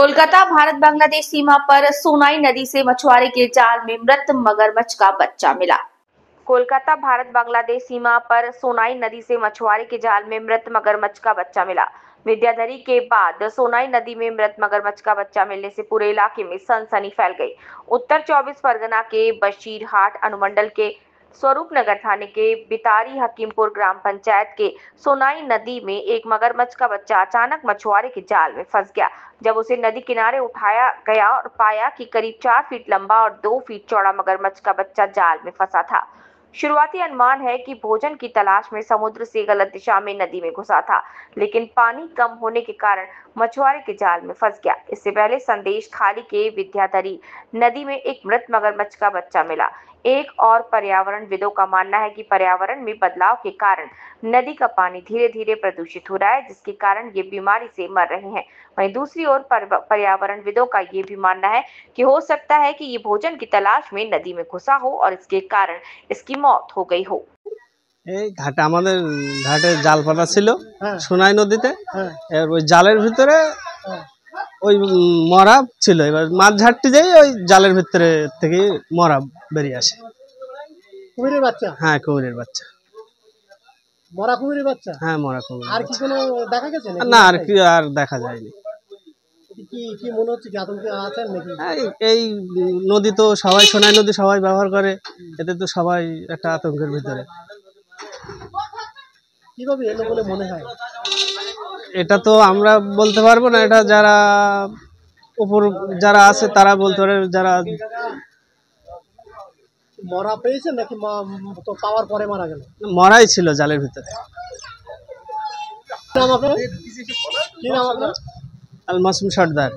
कोलकाता भारत बांग्लादेश सीमा पर सोनाई नदी से मछुआरे के जाल में मृत मगरमच्छ का बच्चा मिला। कोलकाता भारत बांग्लादेश सीमा पर सोनाई नदी से मछुआरे के जाल में मृत मगरमच्छ का बच्चा मिला। विद्याधरी के बाद सोनाई नदी में मृत मगरमच्छ का बच्चा मिलने से पूरे इलाके में सनसनी फैल गई। उत्तर 24 परगना के बशीरहाट अनुमंडल के स्वरूपनगर थाने के बितारी हकीमपुर ग्राम पंचायत के सोनाई नदी में एक मगरमच्छ का बच्चा अचानक मछुआरे के जाल में फंस गया। जब उसे नदी किनारे उठाया गया और पाया कि करीब 4 फीट लंबा और 2 फीट चौड़ा मगरमच्छ का बच्चा जाल में फंसा था। शुरुआती अनुमान है कि भोजन की तलाश में समुद्र से गलत दिशा में नदी में घुसा था, लेकिन पानी कम होने के कारण मछुआरे के जाल में फंस गया। इससे पहले संदेश खाली के विद्याधरी नदी में एक मृत मगरमच्छ का बच्चा मिला। एक और पर्यावरणविदों का मानना है कि पर्यावरण में बदलाव के कारण नदी का पानी धीरे धीरे प्रदूषित हो रहा है, जिसके कारण ये बीमारी से मर रहे हैं। वहीं दूसरी ओर पर्यावरणविदों का ये भी मानना है कि हो सकता है कि ये भोजन की तलाश में नदी में घुसा हो और इसके कारण इसकी मौत हो गई हो। এই ঘাটে আমাদের ঘাটে জাল পাতা ছিল সোনাই নদীতে, এর ওই জালের ভিতরে ওই মরা ছিল। এবার মাছ ঝাড়তে যাই ওই জালের ভিতরে থেকে মরা বেরিয়ে আসে। কুমিরের বাচ্চা? হ্যাঁ, কুমিরের বাচ্চা। মরা কুমিরের বাচ্চা? হ্যাঁ, মরা কুমির। আর কি কোনো দেখা গেছে? না, আর কি আর দেখা যায়নি। কি কি মনে হচ্ছে কি আতঙ্কে আছেন নাকি? এই নদী তো সবাই, সোনাই নদী সবাই ব্যবহার করে, এতে তো সবাই একটা আতঙ্কের ভিতরে। কিভাবে এলো বলে মনে হয়? এটা তো আমরা বলতে পারবো না, এটা যারা উপর যারা আছে তারা বলতে পারে। যারা মরা পেয়েছে নাকি তো পাওয়ার পরে মারা গেল? মরাই ছিল জালের ভিতরে। নাম আপনার? কি নাম আপনার? আল মাসুম সর্দার।